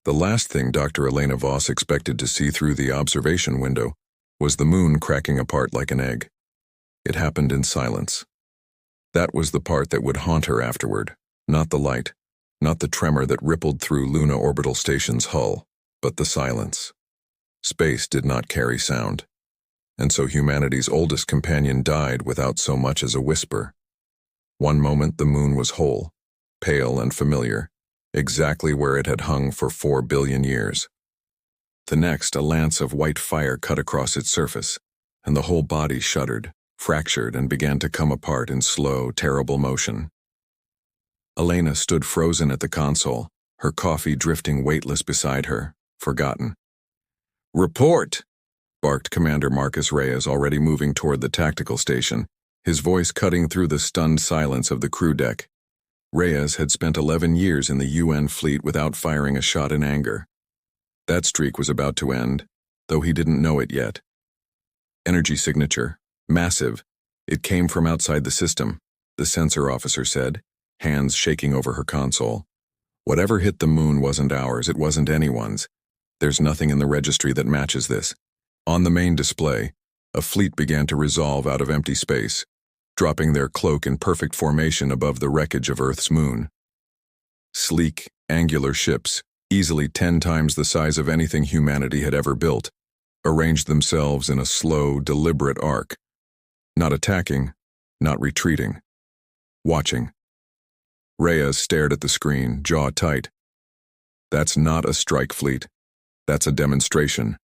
The last thing Dr. Elena Voss expected to see through the observation window was the moon cracking apart like an egg. It happened in silence. That was the part that would haunt her afterward, not the light, not the tremor that rippled through Luna Orbital Station's hull, but the silence. Space did not carry sound, and so humanity's oldest companion died without so much as a whisper. One moment the moon was whole, pale and familiar, exactly where it had hung for 4 billion years. The next, a lance of white fire cut across its surface, and the whole body shuddered, fractured, and began to come apart in slow, terrible motion. Elena stood frozen at the console, her coffee drifting weightless beside her, forgotten. "Report!" barked Commander Marcus Reyes, already moving toward the tactical station, his voice cutting through the stunned silence of the crew deck. Reyes had spent 11 years in the UN fleet without firing a shot in anger. That streak was about to end, though he didn't know it yet. Energy signature, massive. It came from outside the system, the sensor officer said, hands shaking over her console. Whatever hit the moon wasn't ours, it wasn't anyone's. There's nothing in the registry that matches this. On the main display, a fleet began to resolve out of empty space, dropping their cloak in perfect formation above the wreckage of Earth's moon. Sleek, angular ships, easily 10 times the size of anything humanity had ever built, arranged themselves in a slow, deliberate arc. Not attacking, not retreating. Watching. Reyes stared at the screen, jaw tight. That's not a strike fleet. That's a demonstration.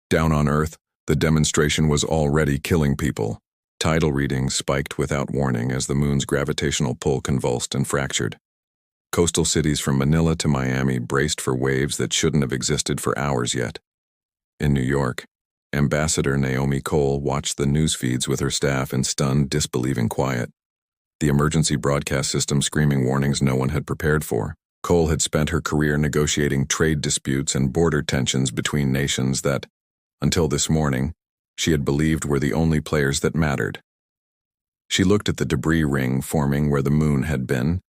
Down on Earth, the demonstration was already killing people. Tidal readings spiked without warning as the moon's gravitational pull convulsed and fractured. Coastal cities from Manila to Miami braced for waves that shouldn't have existed for hours yet. In New York, Ambassador Naomi Cole watched the news feeds with her staff in stunned, disbelieving quiet. The emergency broadcast system screaming warnings no one had prepared for. Cole had spent her career negotiating trade disputes and border tensions between nations that, until this morning, she had believed were the only players that mattered. She looked at the debris ring forming where the moon had been,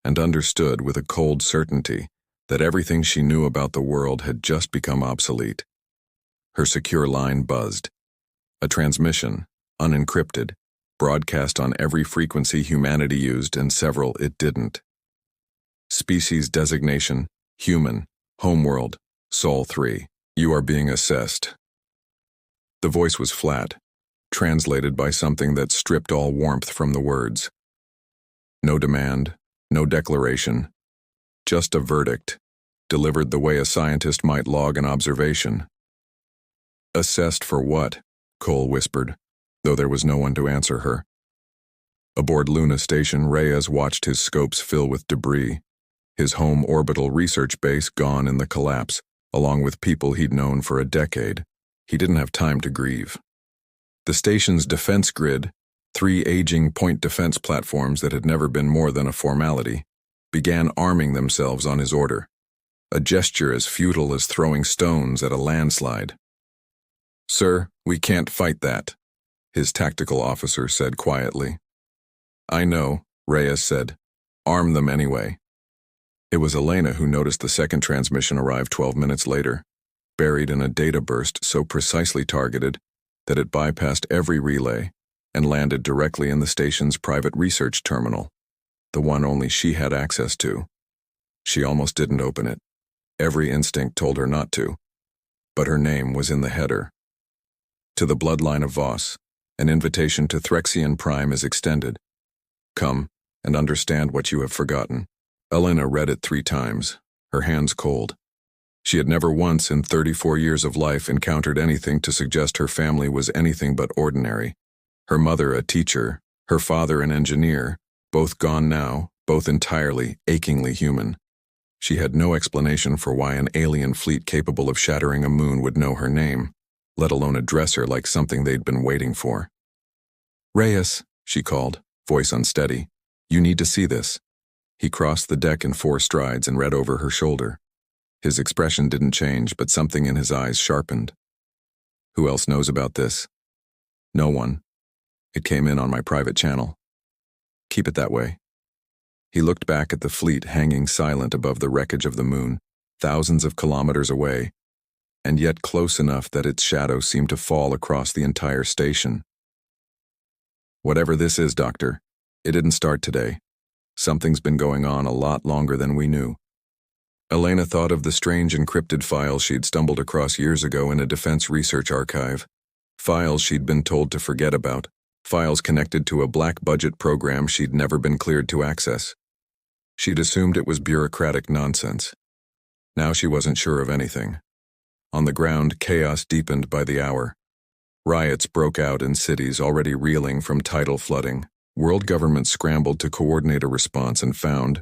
and understood with a cold certainty that everything she knew about the world had just become obsolete. Her secure line buzzed. A transmission, unencrypted, broadcast on every frequency humanity used and several it didn't. Species designation, human, homeworld, Sol 3. You are being assessed. The voice was flat, translated by something that stripped all warmth from the words. No demand, no declaration, just a verdict, delivered the way a scientist might log an observation. Assessed for what? Cole whispered, though there was no one to answer her. Aboard Luna Station, Reyes watched his scopes fill with debris, his home orbital research base gone in the collapse, along with people he'd known for a decade. He didn't have time to grieve. The station's defense grid, 3 aging point defense platforms that had never been more than a formality, began arming themselves on his order, a gesture as futile as throwing stones at a landslide. "Sir, we can't fight that," his tactical officer said quietly. "I know," Reyes said. "Arm them anyway." It was Elena who noticed the second transmission arrive 12 minutes later, buried in a data burst so precisely targeted that it bypassed every relay and landed directly in the station's private research terminal, the one only she had access to. She almost didn't open it. Every instinct told her not to, but her name was in the header. To the bloodline of Voss, an invitation to Threxian Prime is extended. Come and understand what you have forgotten. Elena read it 3 times, her hands cold. She had never once in 34 years of life encountered anything to suggest her family was anything but ordinary. Her mother a teacher, her father an engineer, both gone now, both entirely, achingly human. She had no explanation for why an alien fleet capable of shattering a moon would know her name, let alone address her like something they'd been waiting for. "Reyes," she called, voice unsteady. "You need to see this." He crossed the deck in 4 strides and read over her shoulder. His expression didn't change, but something in his eyes sharpened. "Who else knows about this?" "No one. It came in on my private channel." "Keep it that way." He looked back at the fleet hanging silent above the wreckage of the moon, thousands of kilometers away, and yet close enough that its shadow seemed to fall across the entire station. Whatever this is, Doctor, it didn't start today. Something's been going on a lot longer than we knew. Elena thought of the strange encrypted files she'd stumbled across years ago in a defense research archive. Files she'd been told to forget about. Files connected to a black-budget program she'd never been cleared to access. She'd assumed it was bureaucratic nonsense. Now she wasn't sure of anything. On the ground, chaos deepened by the hour. Riots broke out in cities already reeling from tidal flooding. World governments scrambled to coordinate a response and found,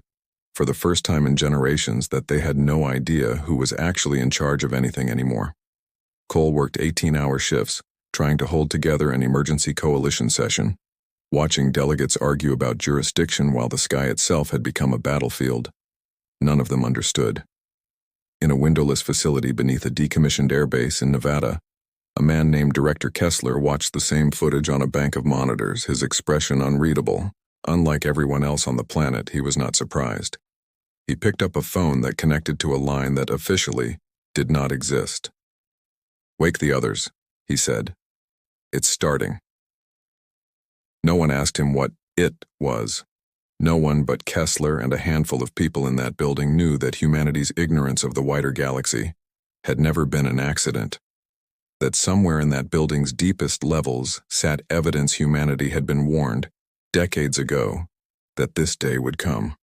for the first time in generations, that they had no idea who was actually in charge of anything anymore. Cole worked 18-hour shifts, trying to hold together an emergency coalition session, watching delegates argue about jurisdiction while the sky itself had become a battlefield. None of them understood. In a windowless facility beneath a decommissioned airbase in Nevada, a man named Director Kessler watched the same footage on a bank of monitors, his expression unreadable. Unlike everyone else on the planet, he was not surprised. He picked up a phone that connected to a line that officially did not exist. "Wake the others," he said. "It's starting." No one asked him what it was. No one but Kessler and a handful of people in that building knew that humanity's ignorance of the wider galaxy had never been an accident. That somewhere in that building's deepest levels sat evidence humanity had been warned, decades ago, that this day would come.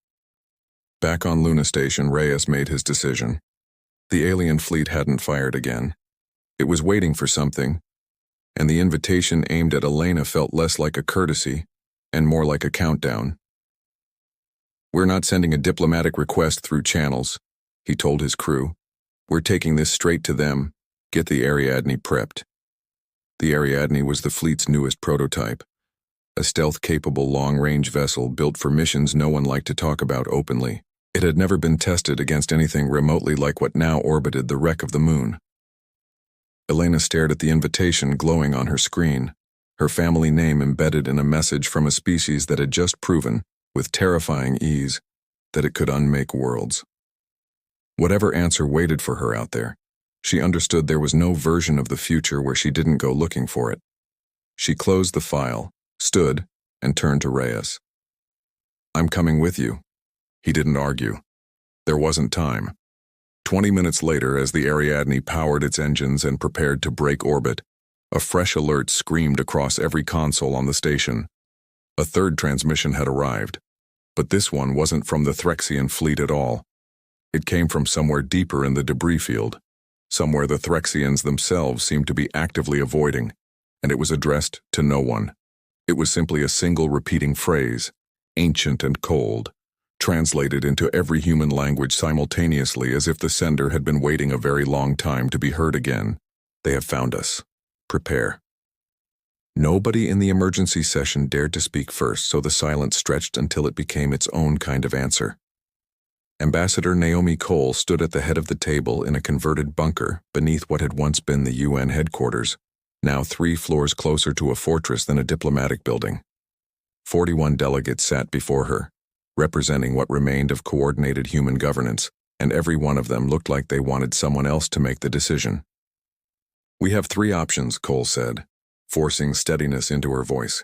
Back on Luna Station, Reyes made his decision. The alien fleet hadn't fired again. It was waiting for something, and the invitation aimed at Elena felt less like a courtesy and more like a countdown. "We're not sending a diplomatic request through channels," he told his crew. "We're taking this straight to them. Get the Ariadne prepped." The Ariadne was the fleet's newest prototype, a stealth-capable long-range vessel built for missions no one liked to talk about openly. It had never been tested against anything remotely like what now orbited the wreck of the moon. Elena stared at the invitation glowing on her screen, her family name embedded in a message from a species that had just proven, with terrifying ease, that it could unmake worlds. Whatever answer waited for her out there, she understood there was no version of the future where she didn't go looking for it. She closed the file, stood, and turned to Reyes. "I'm coming with you." He didn't argue. There wasn't time. 20 minutes later, as the Ariadne powered its engines and prepared to break orbit, a fresh alert screamed across every console on the station. A third transmission had arrived, but this one wasn't from the Threxian fleet at all. It came from somewhere deeper in the debris field, somewhere the Threxians themselves seemed to be actively avoiding, and it was addressed to no one. It was simply a single repeating phrase, ancient and cold, translated into every human language simultaneously as if the sender had been waiting a very long time to be heard again. "They have found us. Prepare." Nobody in the emergency session dared to speak first, so the silence stretched until it became its own kind of answer. Ambassador Naomi Cole stood at the head of the table in a converted bunker beneath what had once been the UN headquarters, now 3 floors closer to a fortress than a diplomatic building. 41 delegates sat before her, representing what remained of coordinated human governance, and every one of them looked like they wanted someone else to make the decision. "We have 3 options," Cole said, forcing steadiness into her voice.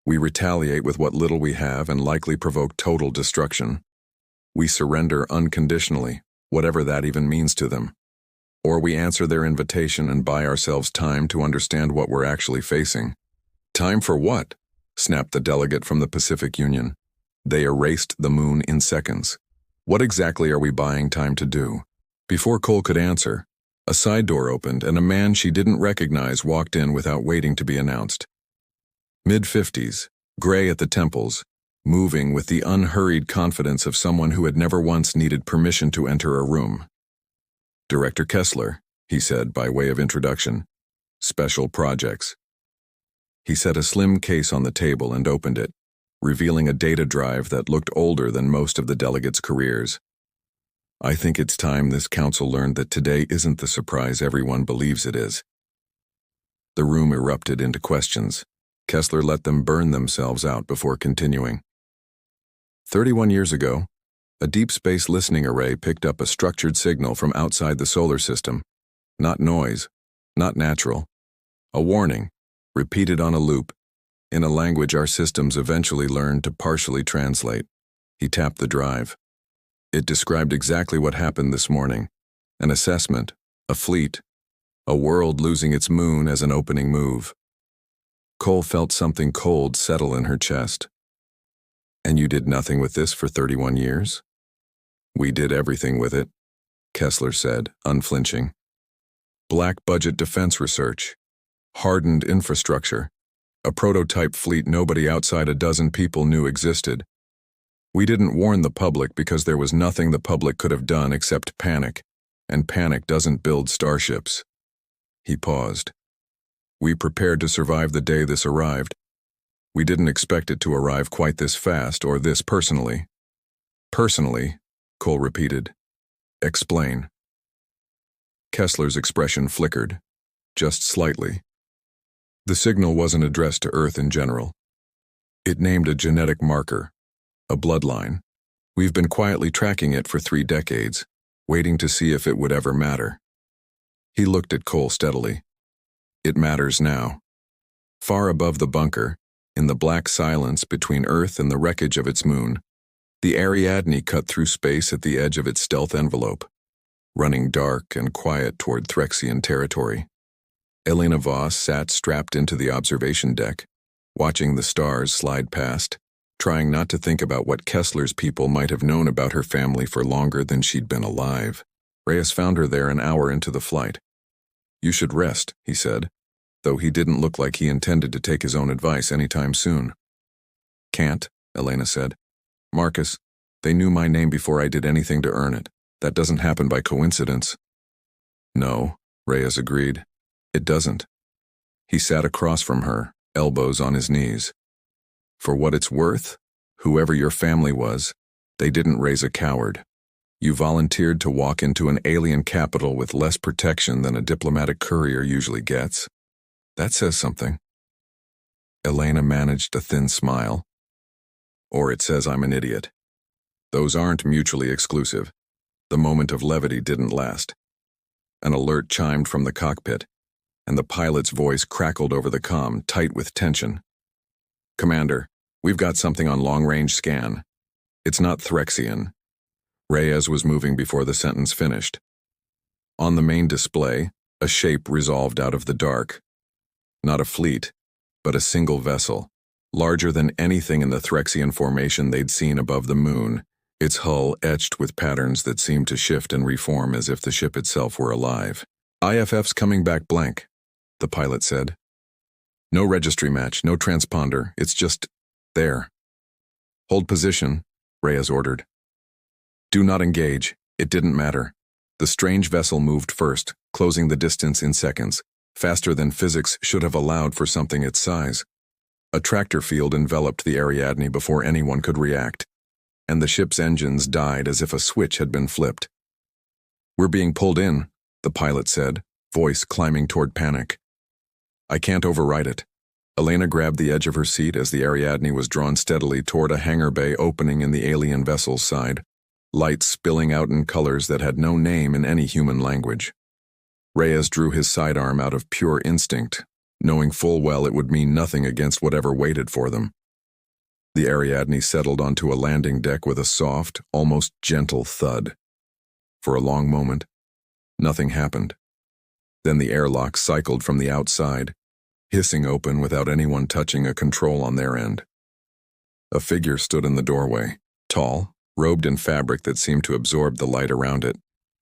"We retaliate with what little we have and likely provoke total destruction. We surrender unconditionally, whatever that even means to them. Or we answer their invitation and buy ourselves time to understand what we're actually facing." "Time for what?" snapped the delegate from the Pacific Union. "They erased the moon in seconds. What exactly are we buying time to do?" Before Cole could answer, a side door opened and a man she didn't recognize walked in without waiting to be announced. Mid-50s, gray at the temples, moving with the unhurried confidence of someone who had never once needed permission to enter a room. "Director Kessler," he said by way of introduction. "Special projects." He set a slim case on the table and opened it, revealing a data drive that looked older than most of the delegates' careers. "I think it's time this council learned that today isn't the surprise everyone believes it is." The room erupted into questions. Kessler let them burn themselves out before continuing. 31 years ago, A deep space listening array picked up a structured signal from outside the solar system. Not noise, not natural. A warning, repeated on a loop, in a language our systems eventually learned to partially translate. He tapped the drive. It described exactly what happened this morning. An assessment, a fleet, a world losing its moon as an opening move. Cole felt something cold settle in her chest. And you did nothing with this for 31 years? We did everything with it, Kessler said, unflinching. Black-budget defense research, hardened infrastructure, a prototype fleet nobody outside a dozen people knew existed. We didn't warn the public because there was nothing the public could have done except panic, and panic doesn't build starships. He paused. We prepared to survive the day this arrived. We didn't expect it to arrive quite this fast or this personally. Personally, Cole repeated. Explain. Kessler's expression flickered, just slightly. The signal wasn't addressed to Earth in general. It named a genetic marker, a bloodline. We've been quietly tracking it for 3 decades, waiting to see if it would ever matter. He looked at Cole steadily. It matters now. Far above the bunker, in the black silence between Earth and the wreckage of its moon, the Ariadne cut through space at the edge of its stealth envelope, running dark and quiet toward Threxian territory. Elena Voss sat strapped into the observation deck, watching the stars slide past, trying not to think about what Kessler's people might have known about her family for longer than she'd been alive. Reyes found her there an hour into the flight. You should rest, he said, though he didn't look like he intended to take his own advice anytime soon. Can't, Elena said. Marcus, they knew my name before I did anything to earn it. That doesn't happen by coincidence. No, Reyes agreed. It doesn't. He sat across from her, elbows on his knees. For what it's worth, whoever your family was, they didn't raise a coward. You volunteered to walk into an alien capital with less protection than a diplomatic courier usually gets. That says something. Elena managed a thin smile. Or it says I'm an idiot. Those aren't mutually exclusive. The moment of levity didn't last. An alert chimed from the cockpit, and the pilot's voice crackled over the comm, tight with tension. Commander, we've got something on long-range scan. It's not Threxian. Reyes was moving before the sentence finished. On the main display, a shape resolved out of the dark. Not a fleet, but a single vessel, larger than anything in the Threxian formation they'd seen above the moon, its hull etched with patterns that seemed to shift and reform as if the ship itself were alive. IFF's coming back blank, the pilot said. No registry match, no transponder, it's just there. Hold position, Reyes ordered. Do not engage, it didn't matter. The strange vessel moved first, closing the distance in seconds, faster than physics should have allowed for something its size. A tractor field enveloped the Ariadne before anyone could react, and the ship's engines died as if a switch had been flipped. We're being pulled in, the pilot said, voice climbing toward panic. I can't override it. Elena grabbed the edge of her seat as the Ariadne was drawn steadily toward a hangar bay opening in the alien vessel's side, lights spilling out in colors that had no name in any human language. Reyes drew his sidearm out of pure instinct, knowing full well it would mean nothing against whatever waited for them. The Ariadne settled onto a landing deck with a soft, almost gentle thud. For a long moment, nothing happened. Then the airlock cycled from the outside, hissing open without anyone touching a control on their end. A figure stood in the doorway, tall, robed in fabric that seemed to absorb the light around it,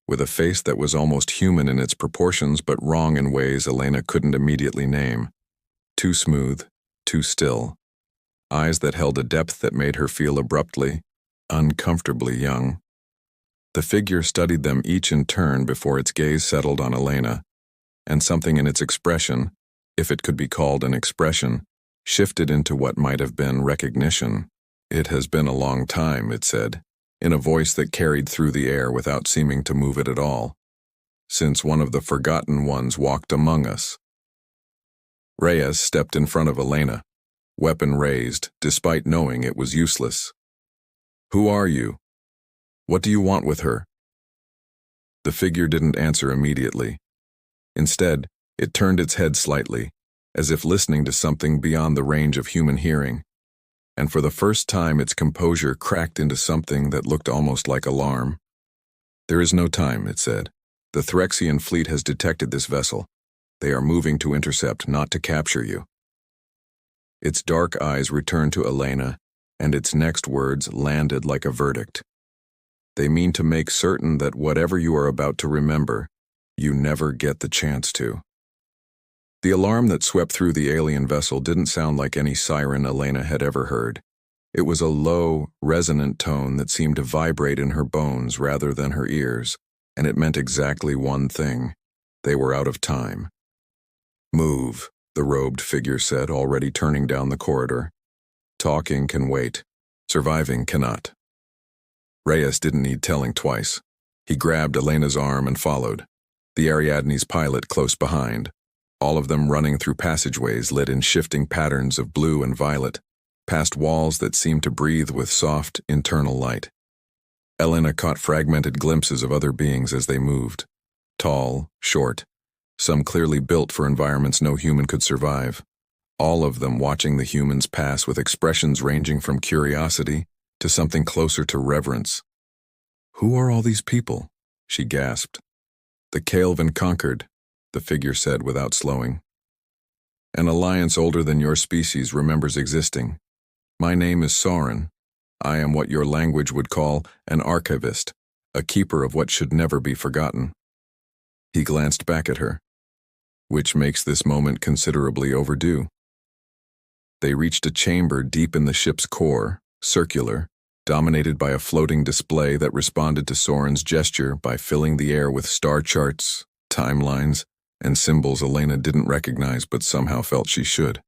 with a face that was almost human in its proportions but wrong in ways Elena couldn't immediately name. Too smooth, too still. Eyes that held a depth that made her feel abruptly, uncomfortably young. The figure studied them each in turn before its gaze settled on Elena, and something in its expression, if it could be called an expression, shifted into what might have been recognition. It has been a long time, it said, in a voice that carried through the air without seeming to move it at all, since one of the forgotten ones walked among us. Reyes stepped in front of Elena, weapon raised, despite knowing it was useless. Who are you? What do you want with her?" The figure didn't answer immediately. Instead, it turned its head slightly, as if listening to something beyond the range of human hearing, and for the first time its composure cracked into something that looked almost like alarm. "There is no time," it said. "The Threxian fleet has detected this vessel. They are moving to intercept, not to capture you." Its dark eyes returned to Elena, and its next words landed like a verdict. "They mean to make certain that whatever you are about to remember, you never get the chance to." The alarm that swept through the alien vessel didn't sound like any siren Elena had ever heard. It was a low, resonant tone that seemed to vibrate in her bones rather than her ears, and it meant exactly one thing: they were out of time. "Move," the robed figure said, already turning down the corridor. "Talking can wait. Surviving cannot." Reyes didn't need telling twice. He grabbed Elena's arm and followed, the Ariadne's pilot close behind, all of them running through passageways lit in shifting patterns of blue and violet, past walls that seemed to breathe with soft, internal light. Elena caught fragmented glimpses of other beings as they moved, tall, short, some clearly built for environments no human could survive, all of them watching the humans pass with expressions ranging from curiosity to something closer to reverence. "Who are all these people?" she gasped. "The Kelvin conquered," the figure said without slowing. "An alliance older than your species remembers existing. My name is Soren. I am what your language would call an archivist, a keeper of what should never be forgotten." He glanced back at her, which makes this moment considerably overdue. They reached a chamber deep in the ship's core, circular, dominated by a floating display that responded to Soren's gesture by filling the air with star charts, timelines, and symbols Elena didn't recognize but somehow felt she should.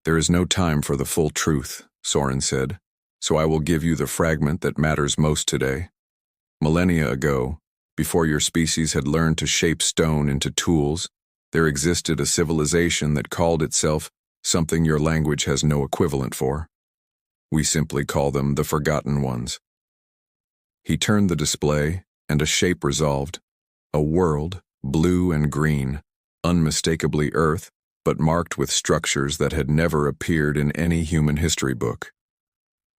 "There is no time for the full truth," Soren said, "so I will give you the fragment that matters most today. Millennia ago, before your species had learned to shape stone into tools, there existed a civilization that called itself something your language has no equivalent for. We simply call them the Forgotten Ones." He turned the display, and a shape resolved. A world, blue and green, unmistakably Earth, but marked with structures that had never appeared in any human history book.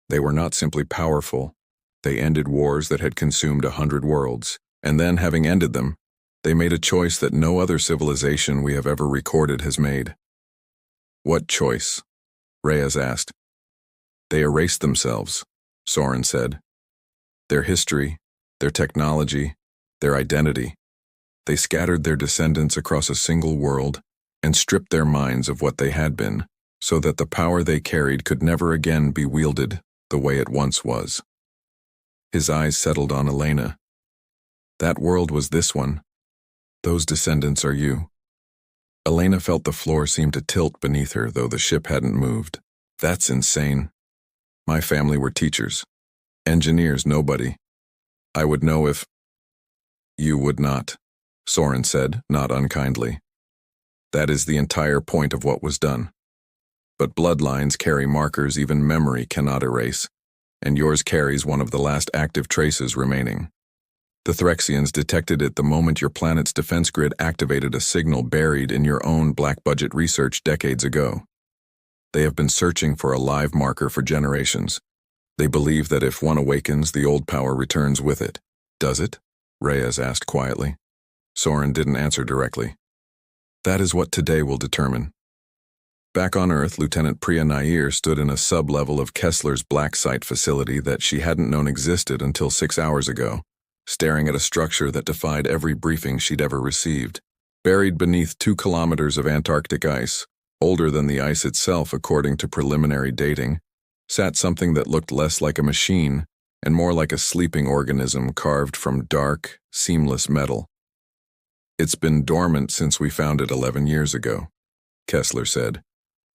They were not simply powerful. They ended wars that had consumed 100 worlds, and then, having ended them, they made a choice that no other civilization we have ever recorded has made. "What choice?" Reyes asked. "They erased themselves," Soren said. "Their history, their technology, their identity. They scattered their descendants across a single world and stripped their minds of what they had been, so that the power they carried could never again be wielded the way it once was." His eyes settled on Elena. "That world was this one. Those descendants are you." Elena felt the floor seem to tilt beneath her, though the ship hadn't moved. "That's insane. My family were teachers. Engineers, nobody. I would know if—" "You would not," Soren said, not unkindly. "That is the entire point of what was done. But bloodlines carry markers even memory cannot erase, and yours carries one of the last active traces remaining. The Threxians detected it the moment your planet's defense grid activated a signal buried in your own black-budget research decades ago. They have been searching for a live marker for generations. They believe that if one awakens, the old power returns with it." "Does it?" Reyes asked quietly. Soren didn't answer directly. "That is what today will determine." Back on Earth, Lieutenant Priya Nair stood in a sub-level of Kessler's black site facility that she hadn't known existed until 6 hours ago, staring at a structure that defied every briefing she'd ever received. Buried beneath 2 kilometers of Antarctic ice, older than the ice itself according to preliminary dating, sat something that looked less like a machine and more like a sleeping organism carved from dark, seamless metal. "It's been dormant since we found it 11 years ago," Kessler said,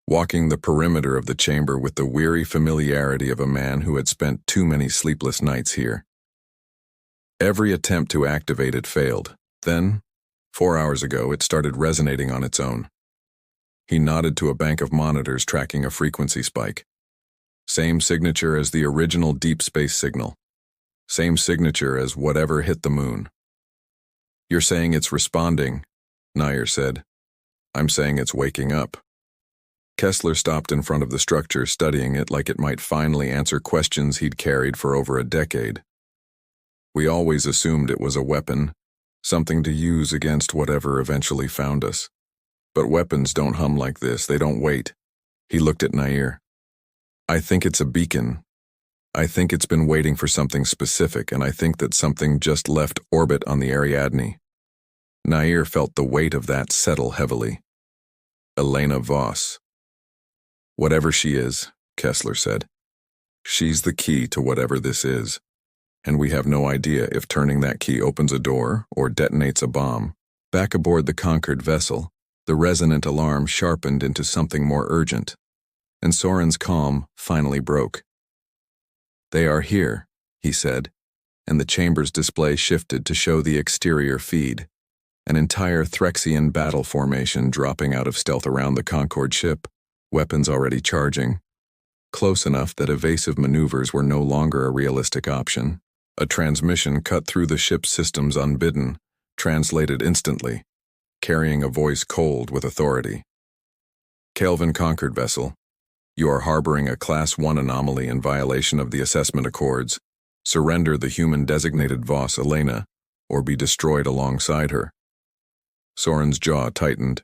walking the perimeter of the chamber with the weary familiarity of a man who had spent too many sleepless nights here. "Every attempt to activate it failed. Then, 4 hours ago, it started resonating on its own." He nodded to a bank of monitors tracking a frequency spike. "Same signature as the original deep space signal. Same signature as whatever hit the moon. You're saying it's responding, Nair said. I'm saying it's waking up. Kessler stopped in front of the structure, studying it like it might finally answer questions he'd carried for over a decade. We always assumed it was a weapon, something to use against whatever eventually found us. But weapons don't hum like this, they don't wait. He looked at Nair. I think it's a beacon. I think it's been waiting for something specific, and I think that something just left orbit on the Ariadne. Nair felt the weight of that settle heavily. Elena Voss. Whatever she is, Kessler said, she's the key to whatever this is, and we have no idea if turning that key opens a door or detonates a bomb. Back aboard the conquered vessel, the resonant alarm sharpened into something more urgent, and Soren's calm finally broke. They are here, he said, and the chamber's display shifted to show the exterior feed, an entire Threxian battle formation dropping out of stealth around the Concorde ship, weapons already charging, close enough that evasive maneuvers were no longer a realistic option. A transmission cut through the ship's systems unbidden, translated instantly, carrying a voice cold with authority. Kelvin Conquered vessel, you are harboring a Class 1 anomaly in violation of the assessment accords. Surrender the human-designated Voss Elena, or be destroyed alongside her. Soren's jaw tightened.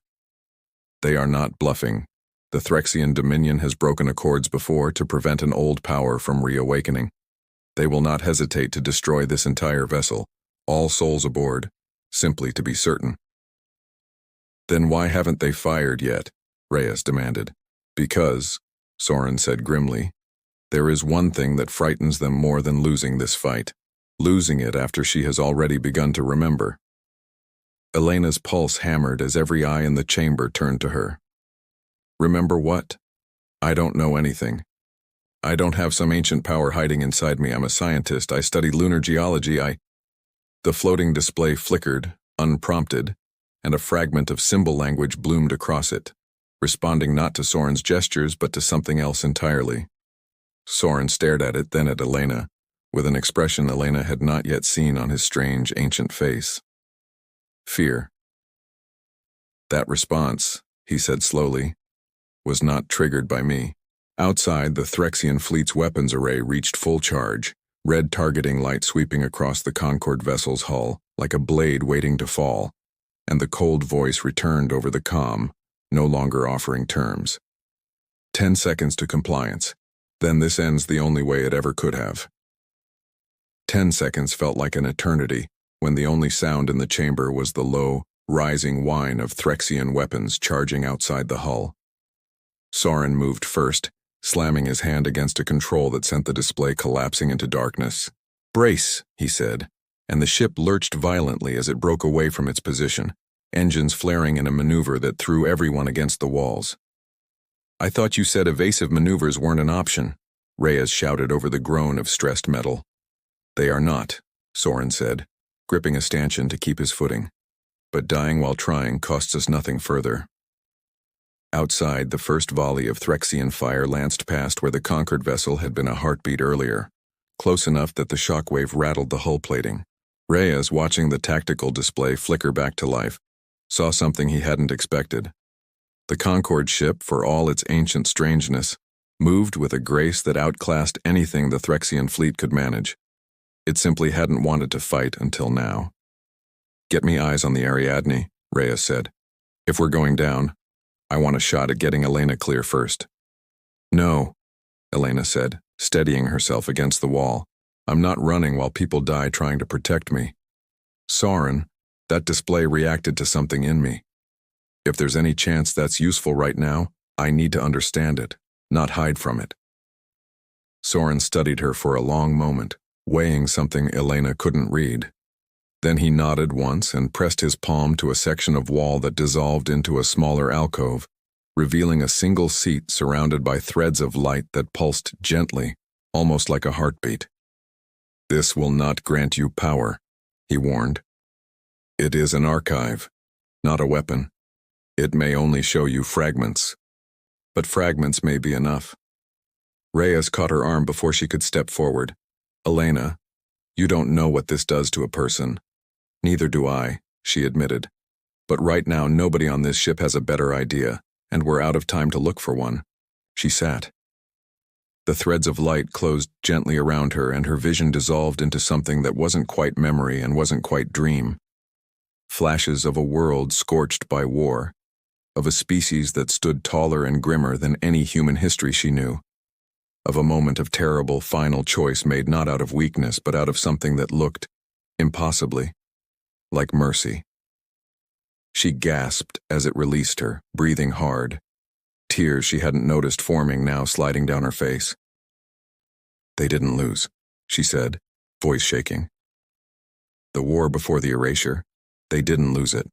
They are not bluffing. The Threxian Dominion has broken accords before to prevent an old power from reawakening. They will not hesitate to destroy this entire vessel, all souls aboard, simply to be certain. Then why haven't they fired yet? Reyes demanded. Because, Soren said grimly, there is one thing that frightens them more than losing this fight, losing it after she has already begun to remember. Elena's pulse hammered as every eye in the chamber turned to her. Remember what? I don't know anything. I don't have some ancient power hiding inside me. I'm a scientist. I study lunar geology. The floating display flickered, unprompted, and a fragment of symbol language bloomed across it, responding not to Soren's gestures but to something else entirely. Soren stared at it, then at Elena, with an expression Elena had not yet seen on his strange, ancient face. Fear. That response, he said slowly, was not triggered by me. Outside, the Threxian fleet's weapons array reached full charge, red targeting light sweeping across the Concorde vessel's hull like a blade waiting to fall, and the cold voice returned over the comm, no longer offering terms. 10 seconds to compliance. Then this ends the only way it ever could have. 10 seconds felt like an eternity, when the only sound in the chamber was the low, rising whine of Threxian weapons charging outside the hull. Soren moved first, slamming his hand against a control that sent the display collapsing into darkness. Brace, he said, and the ship lurched violently as it broke away from its position, engines flaring in a maneuver that threw everyone against the walls. I thought you said evasive maneuvers weren't an option, Reyes shouted over the groan of stressed metal. They are not, Soren said, gripping a stanchion to keep his footing. But dying while trying costs us nothing further. Outside, the first volley of Threxian fire lanced past where the conquered vessel had been a heartbeat earlier, close enough that the shockwave rattled the hull plating. Reyes, watching the tactical display flicker back to life, saw something he hadn't expected. The Concorde ship, for all its ancient strangeness, moved with a grace that outclassed anything the Threxian fleet could manage. It simply hadn't wanted to fight until now. Get me eyes on the Ariadne, Reyes said. If we're going down, I want a shot at getting Elena clear first. No, Elena said, steadying herself against the wall. I'm not running while people die trying to protect me. Soren, that display reacted to something in me. If there's any chance that's useful right now, I need to understand it, not hide from it. Soren studied her for a long moment, weighing something Elena couldn't read. Then he nodded once and pressed his palm to a section of wall that dissolved into a smaller alcove, revealing a single seat surrounded by threads of light that pulsed gently, almost like a heartbeat. This will not grant you power, he warned. It is an archive, not a weapon. It may only show you fragments, but fragments may be enough. Reyes caught her arm before she could step forward. Elena, You don't know what this does to a person. Neither do I, she admitted. But right now nobody on this ship has a better idea, and we're out of time to look for one. She sat. The threads of light closed gently around her, and her vision dissolved into something that wasn't quite memory and wasn't quite dream. Flashes of a world scorched by war, of a species that stood taller and grimmer than any human history she knew, of a moment of terrible final choice made not out of weakness but out of something that looked, impossibly, like mercy. She gasped as it released her, breathing hard, tears she hadn't noticed forming now sliding down her face. They didn't lose, she said, voice shaking. The war before the erasure, they didn't lose it.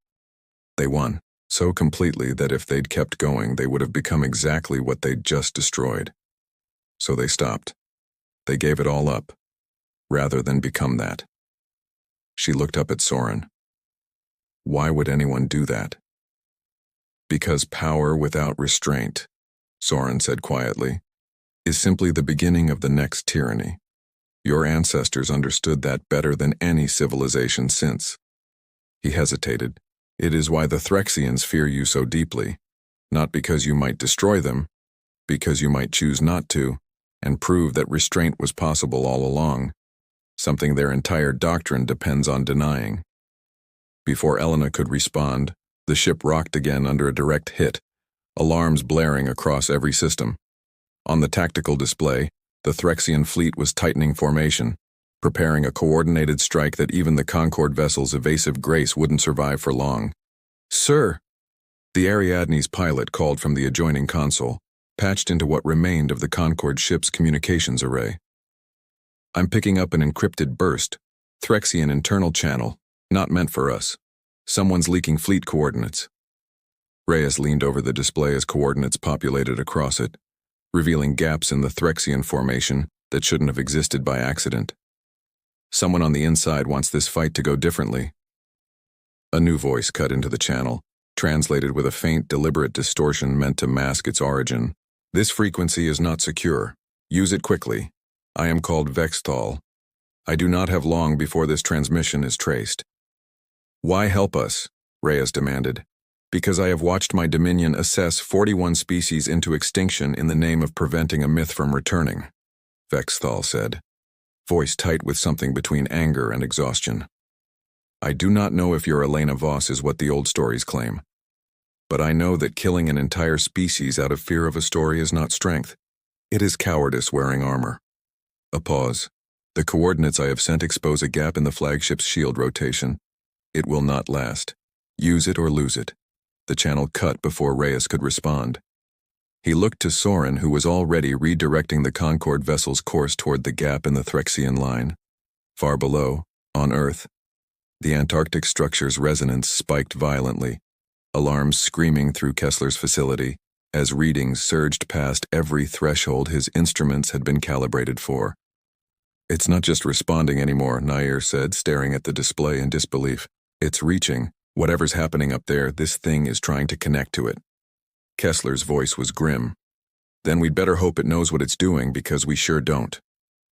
They won, so completely that if they'd kept going, they would have become exactly what they'd just destroyed. So they stopped. They gave it all up, rather than become that. She looked up at Soren. Why would anyone do that? Because power without restraint, Soren said quietly, is simply the beginning of the next tyranny. Your ancestors understood that better than any civilization since. He hesitated. It is why the Threxians fear you so deeply, not because you might destroy them, because you might choose not to, and prove that restraint was possible all along, something their entire doctrine depends on denying. Before Elena could respond, the ship rocked again under a direct hit, alarms blaring across every system. On the tactical display, the Threxian fleet was tightening formation, preparing a coordinated strike that even the Concord vessel's evasive grace wouldn't survive for long. "Sir!" The Ariadne's pilot called from the adjoining console, patched into what remained of the Concord ship's communications array. "I'm picking up an encrypted burst, Threxian internal channel, not meant for us. Someone's leaking fleet coordinates." Reyes leaned over the display as coordinates populated across it, revealing gaps in the Threxian formation that shouldn't have existed by accident. "Someone on the inside wants this fight to go differently." A new voice cut into the channel, translated with a faint, deliberate distortion meant to mask its origin. "This frequency is not secure. Use it quickly. I am called Vexthal. I do not have long before this transmission is traced." "Why help us?" Reyes demanded. "Because I have watched my dominion assess 41 species into extinction in the name of preventing a myth from returning," Vexthal said, voice tight with something between anger and exhaustion. "I do not know if your Elena Voss is what the old stories claim, but I know that killing an entire species out of fear of a story is not strength. It is cowardice wearing armor." A pause. "The coordinates I have sent expose a gap in the flagship's shield rotation. It will not last. Use it or lose it." The channel cut before Reyes could respond. He looked to Soren, who was already redirecting the Concord vessel's course toward the gap in the Threxian line. Far below, on Earth, the Antarctic structure's resonance spiked violently, alarms screaming through Kessler's facility as readings surged past every threshold his instruments had been calibrated for. "It's not just responding anymore," Nair said, staring at the display in disbelief. "It's reaching. Whatever's happening up there, this thing is trying to connect to it." Kessler's voice was grim. "Then we'd better hope it knows what it's doing, because we sure don't."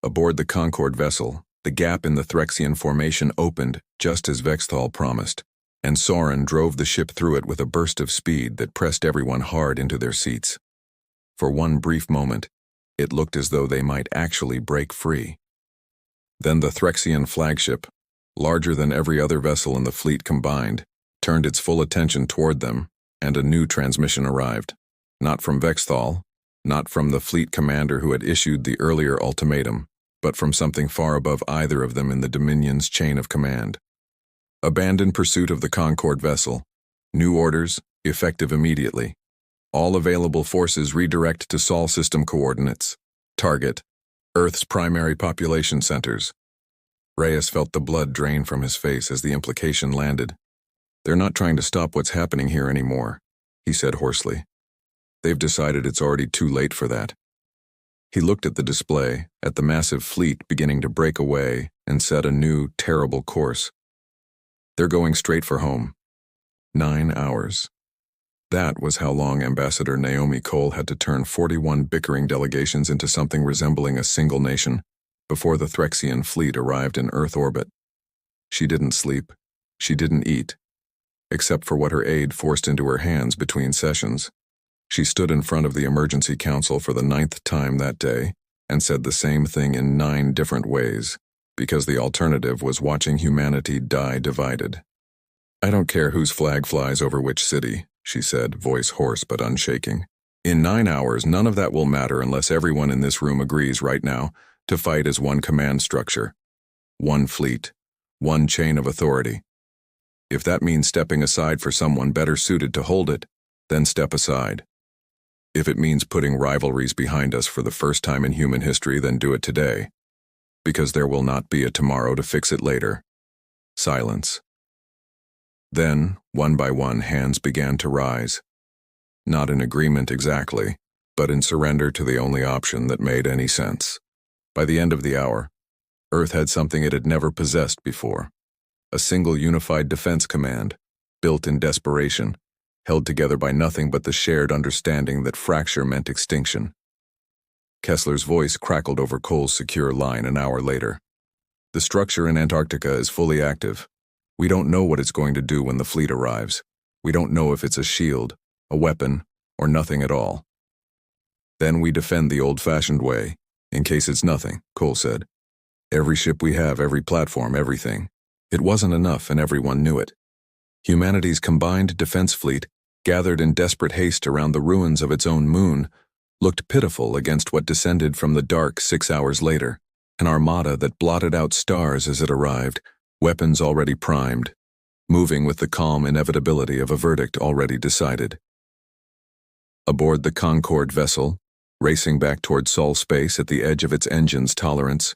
Aboard the Concord vessel, the gap in the Threxian formation opened just as Vexthal promised, and Soren drove the ship through it with a burst of speed that pressed everyone hard into their seats. For one brief moment, it looked as though they might actually break free. Then the Threxian flagship, larger than every other vessel in the fleet combined, turned its full attention toward them, and a new transmission arrived. Not from Vexthal, not from the fleet commander who had issued the earlier ultimatum, but from something far above either of them in the Dominion's chain of command. "Abandon pursuit of the Concord vessel. New orders, effective immediately. All available forces redirect to Sol system coordinates. Target, Earth's primary population centers." Reyes felt the blood drain from his face as the implication landed. "They're not trying to stop what's happening here anymore," he said hoarsely. "They've decided it's already too late for that." He looked at the display, at the massive fleet beginning to break away and set a new, terrible course. "They're going straight for home. 9 hours. That was how long Ambassador Naomi Cole had to turn 41 bickering delegations into something resembling a single nation. before the Threxian fleet arrived in Earth orbit. She didn't sleep. She didn't eat, except for what her aide forced into her hands between sessions. She stood in front of the Emergency Council for the 9th time that day and said the same thing in 9 different ways, because the alternative was watching humanity die divided. "I don't care whose flag flies over which city," she said, voice hoarse but unshaking. "In 9 hours, none of that will matter unless everyone in this room agrees right now to fight as one command structure, one fleet, one chain of authority. If that means stepping aside for someone better suited to hold it, then step aside. If it means putting rivalries behind us for the first time in human history, then do it today, because there will not be a tomorrow to fix it later." Silence. Then, one by one, hands began to rise. Not in agreement exactly, but in surrender to the only option that made any sense. By the end of the hour, Earth had something it had never possessed before. A single unified defense command, built in desperation, held together by nothing but the shared understanding that fracture meant extinction. Kessler's voice crackled over Cole's secure line an hour later. "The structure in Antarctica is fully active. We don't know what it's going to do when the fleet arrives. We don't know if it's a shield, a weapon, or nothing at all. Then we defend the old-fashioned way, in case it's nothing," Cole said. "Every ship we have, every platform, everything." It wasn't enough, and everyone knew it. Humanity's combined defense fleet, gathered in desperate haste around the ruins of its own moon, looked pitiful against what descended from the dark 6 hours later, an armada that blotted out stars as it arrived, weapons already primed, moving with the calm inevitability of a verdict already decided. Aboard the Concorde vessel, racing back toward Sol space at the edge of its engine's tolerance,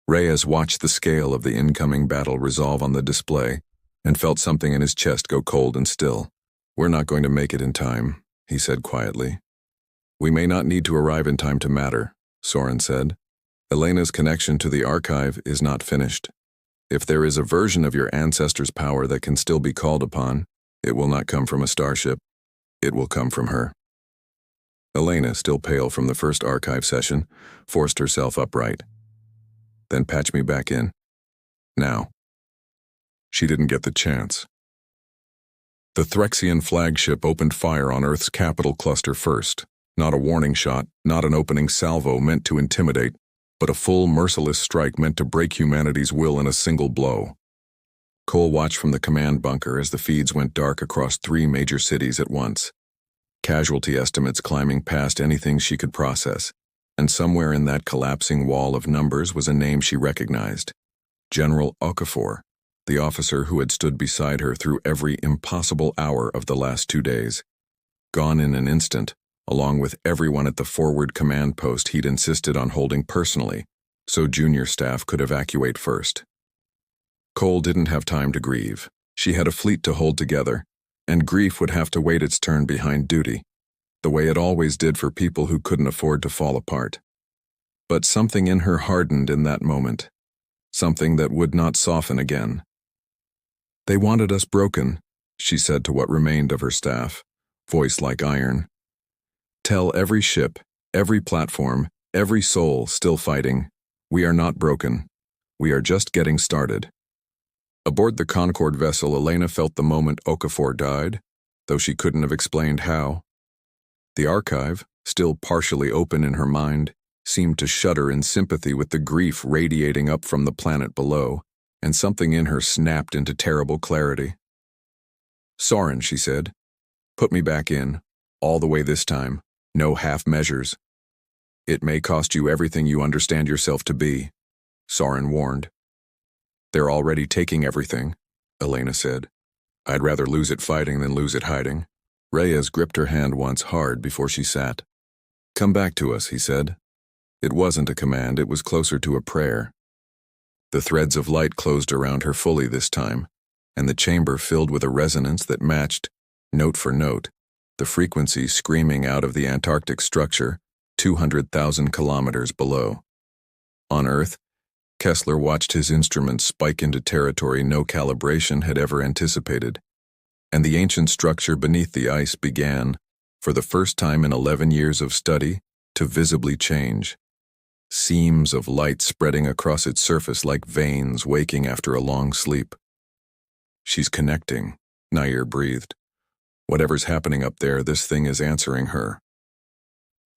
Reyes watched the scale of the incoming battle resolve on the display and felt something in his chest go cold and still. "We're not going to make it in time," he said quietly. "We may not need to arrive in time to matter," Soren said. "Elena's connection to the archive is not finished. If there is a version of your ancestors' power that can still be called upon, it will not come from a starship. It will come from her." Elena, still pale from the first archive session, forced herself upright. "Then patch me back in. Now." She didn't get the chance. The Threxian flagship opened fire on Earth's capital cluster first. Not a warning shot, not an opening salvo meant to intimidate, but a full, merciless strike meant to break humanity's will in a single blow. Cole watched from the command bunker as the feeds went dark across 3 major cities at once. Casualty estimates climbing past anything she could process, and somewhere in that collapsing wall of numbers was a name she recognized. General Okafor, the officer who had stood beside her through every impossible hour of the last 2 days. Gone in an instant, along with everyone at the forward command post he'd insisted on holding personally, so junior staff could evacuate first. Cole didn't have time to grieve. She had a fleet to hold together, and grief would have to wait its turn behind duty, the way it always did for people who couldn't afford to fall apart. But something in her hardened in that moment, something that would not soften again. "They wanted us broken," she said to what remained of her staff, voice like iron. "Tell every ship, every platform, every soul still fighting, we are not broken. We are just getting started." Aboard the Concorde vessel, Elena felt the moment Okafor died, though she couldn't have explained how. The archive, still partially open in her mind, seemed to shudder in sympathy with the grief radiating up from the planet below, and something in her snapped into terrible clarity. "Soren," she said, "put me back in, all the way this time, no half measures. It may cost you everything you understand yourself to be," Soren warned. "They're already taking everything," Elena said. "I'd rather lose it fighting than lose it hiding." Reyes gripped her hand once hard before she sat. "Come back to us," he said. It wasn't a command, it was closer to a prayer. The threads of light closed around her fully this time, and the chamber filled with a resonance that matched, note for note, the frequency screaming out of the Antarctic structure 200,000 kilometers below. On Earth, Kessler watched his instruments spike into territory no calibration had ever anticipated, and the ancient structure beneath the ice began, for the first time in 11 years of study, to visibly change. seams of light spreading across its surface like veins waking after a long sleep. She's connecting, Nair breathed. Whatever's happening up there, this thing is answering her.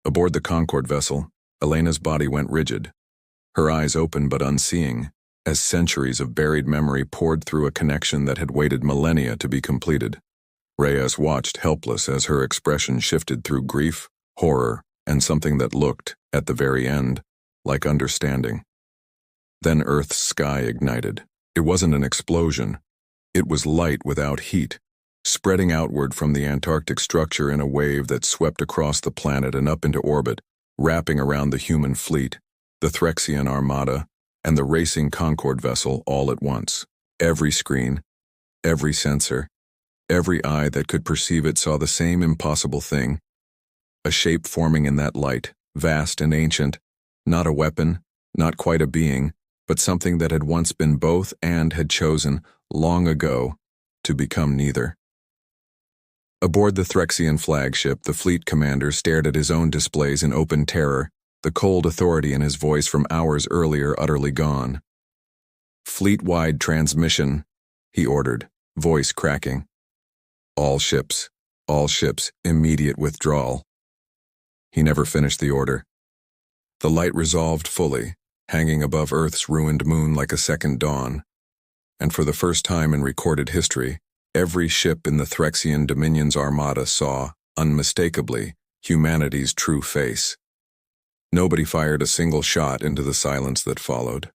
Aboard the Concorde vessel, Elena's body went rigid, her eyes open but unseeing, as centuries of buried memory poured through a connection that had waited millennia to be completed. Reyes watched helpless as her expression shifted through grief, horror, and something that looked, at the very end, like understanding. Then Earth's sky ignited. It wasn't an explosion. It was light without heat, spreading outward from the Antarctic structure in a wave that swept across the planet and up into orbit, wrapping around the human fleet, the Threxian armada, and the racing Concorde vessel all at once. Every screen, every sensor, every eye that could perceive it saw the same impossible thing. A shape forming in that light, vast and ancient, not a weapon, not quite a being, but something that had once been both and had chosen, long ago, to become neither. Aboard the Threxian flagship, the fleet commander stared at his own displays in open terror, the cold authority in his voice from hours earlier utterly gone. "Fleet-wide transmission," he ordered, voice cracking. All ships, immediate withdrawal." He never finished the order. The light resolved fully, hanging above Earth's ruined moon like a second dawn. And for the first time in recorded history, every ship in the Threxian Dominion's armada saw, unmistakably, humanity's true face. Nobody fired a single shot into the silence that followed.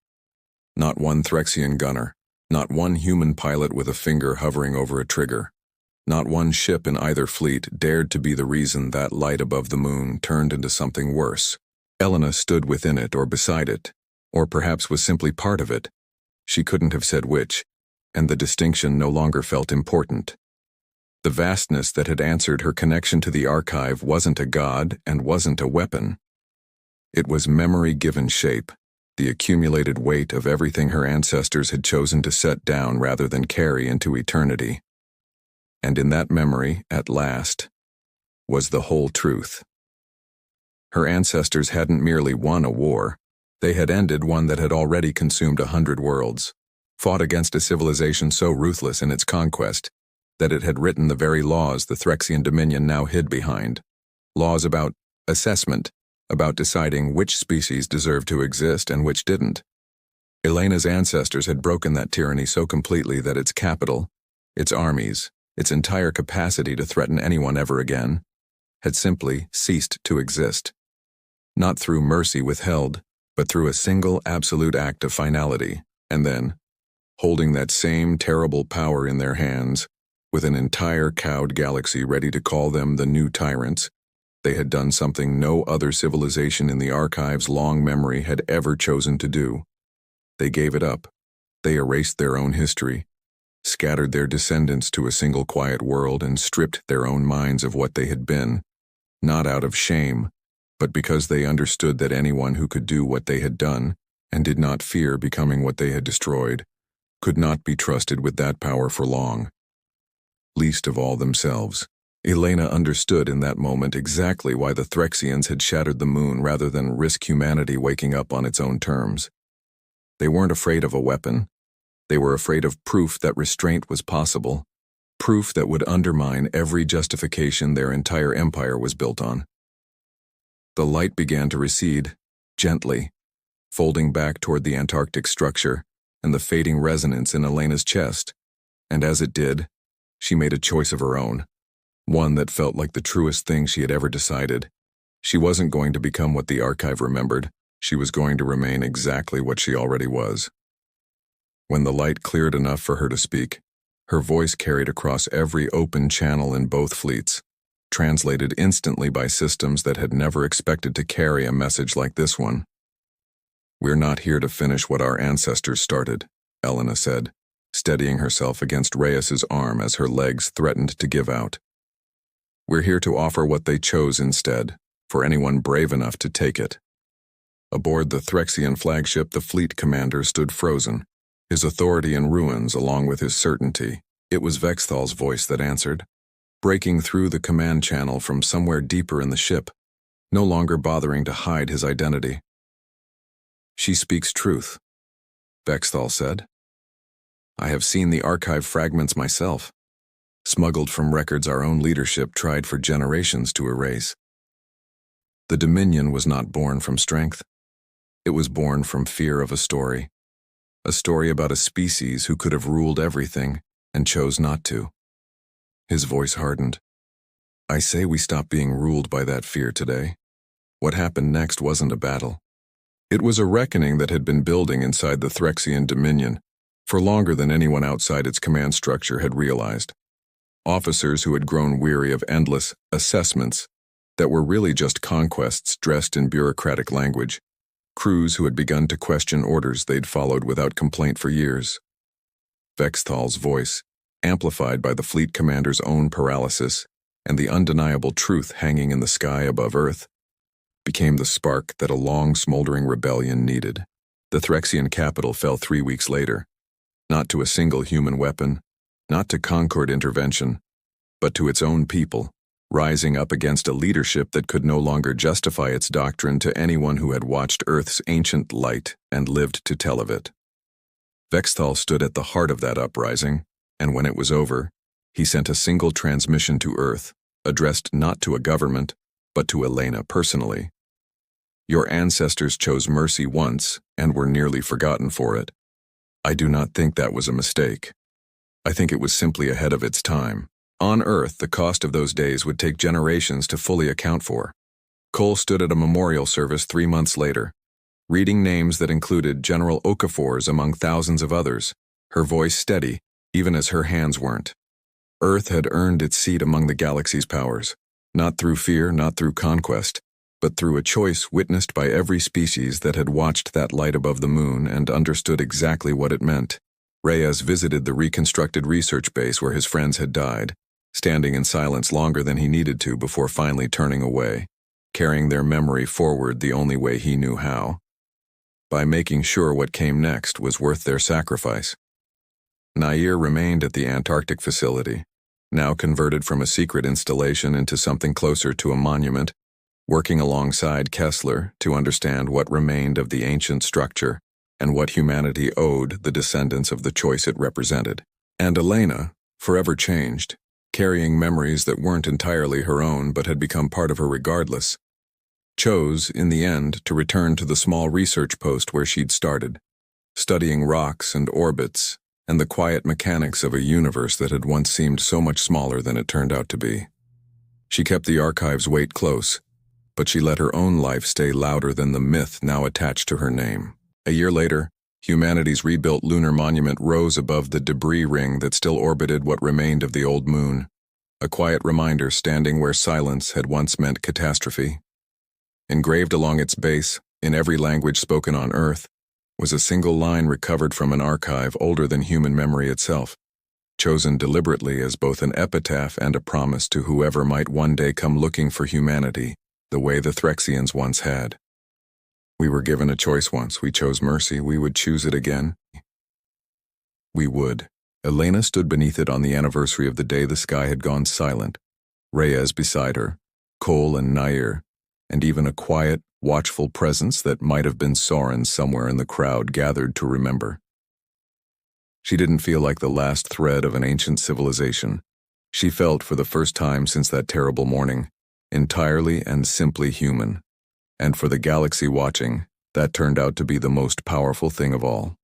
Not one Threxian gunner, not one human pilot with a finger hovering over a trigger. Not one ship in either fleet dared to be the reason that light above the moon turned into something worse. Elena stood within it or beside it, or perhaps was simply part of it. She couldn't have said which, and the distinction no longer felt important. The vastness that had answered her connection to the archive wasn't a god and wasn't a weapon. It was memory given shape, the accumulated weight of everything her ancestors had chosen to set down rather than carry into eternity. And in that memory, at last, was the whole truth. Her ancestors hadn't merely won a war, they had ended one that had already consumed 100 worlds, fought against a civilization so ruthless in its conquest that it had written the very laws the Threxian Dominion now hid behind. Laws about assessment, about deciding which species deserved to exist and which didn't. Elena's ancestors had broken that tyranny so completely that its capital, its armies, its entire capacity to threaten anyone ever again, had simply ceased to exist. Not through mercy withheld, but through a single absolute act of finality, and then, holding that same terrible power in their hands, with an entire cowed galaxy ready to call them the new tyrants, they had done something no other civilization in the archive's long memory had ever chosen to do. They gave it up. They erased their own history, scattered their descendants to a single quiet world and stripped their own minds of what they had been, not out of shame, but because they understood that anyone who could do what they had done, and did not fear becoming what they had destroyed, could not be trusted with that power for long. Least of all themselves. Elena understood in that moment exactly why the Threxians had shattered the moon rather than risk humanity waking up on its own terms. They weren't afraid of a weapon. They were afraid of proof that restraint was possible, proof that would undermine every justification their entire empire was built on. The light began to recede, gently, folding back toward the Antarctic structure and the fading resonance in Elena's chest, and as it did, she made a choice of her own, one that felt like the truest thing she had ever decided. She wasn't going to become what the archive remembered, she was going to remain exactly what she already was. When the light cleared enough for her to speak, her voice carried across every open channel in both fleets, translated instantly by systems that had never expected to carry a message like this one. "We're not here to finish what our ancestors started," Elena said, steadying herself against Reyes's arm as her legs threatened to give out. "We're here to offer what they chose instead, for anyone brave enough to take it." Aboard the Threxian flagship, the fleet commander stood frozen, his authority in ruins along with his certainty. It was Vexthal's voice that answered, breaking through the command channel from somewhere deeper in the ship, no longer bothering to hide his identity. She speaks truth, Bexthal said. I have seen the archive fragments myself, smuggled from records our own leadership tried for generations to erase. The Dominion was not born from strength. It was born from fear of a story about a species who could have ruled everything and chose not to. His voice hardened. I say we stop being ruled by that fear today. What happened next wasn't a battle. It was a reckoning that had been building inside the Threxian Dominion for longer than anyone outside its command structure had realized. Officers who had grown weary of endless assessments that were really just conquests dressed in bureaucratic language. Crews who had begun to question orders they'd followed without complaint for years. Vexthal's voice, amplified by the fleet commander's own paralysis and the undeniable truth hanging in the sky above Earth, became the spark that a long smoldering rebellion needed. The Threxian capital fell 3 weeks later, not to a single human weapon, not to Concord intervention, but to its own people, rising up against a leadership that could no longer justify its doctrine to anyone who had watched Earth's ancient light and lived to tell of it. Vexthal stood at the heart of that uprising, and when it was over, he sent a single transmission to Earth, addressed not to a government, but to Elena personally. Your ancestors chose mercy once and were nearly forgotten for it. I do not think that was a mistake. I think it was simply ahead of its time. On Earth, the cost of those days would take generations to fully account for. Cole stood at a memorial service 3 months later, reading names that included General Okafor's among thousands of others, her voice steady, even as her hands weren't. Earth had earned its seat among the galaxy's powers, not through fear, not through conquest, but through a choice witnessed by every species that had watched that light above the moon and understood exactly what it meant. Reyes visited the reconstructed research base where his friends had died, standing in silence longer than he needed to before finally turning away, carrying their memory forward the only way he knew how, by making sure what came next was worth their sacrifice. Nair remained at the Antarctic facility, now converted from a secret installation into something closer to a monument, working alongside Kessler to understand what remained of the ancient structure and what humanity owed the descendants of the choice it represented. And Elena, forever changed, carrying memories that weren't entirely her own but had become part of her regardless, chose, in the end, to return to the small research post where she'd started, studying rocks and orbits and the quiet mechanics of a universe that had once seemed so much smaller than it turned out to be. She kept the archive's weight close, but she let her own life stay louder than the myth now attached to her name. A year later, humanity's rebuilt lunar monument rose above the debris ring that still orbited what remained of the old moon, a quiet reminder standing where silence had once meant catastrophe. Engraved along its base, in every language spoken on Earth, was a single line recovered from an archive older than human memory itself, chosen deliberately as both an epitaph and a promise to whoever might one day come looking for humanity, the way the Threxians once had. We were given a choice once. We chose mercy. We would choose it again. We would. Elena stood beneath it on the anniversary of the day the sky had gone silent, Reyes beside her, Cole and Nair, and even a quiet, watchful presence that might have been Soren somewhere in the crowd gathered to remember. She didn't feel like the last thread of an ancient civilization. She felt, for the first time since that terrible morning, entirely and simply human. And for the galaxy watching, that turned out to be the most powerful thing of all.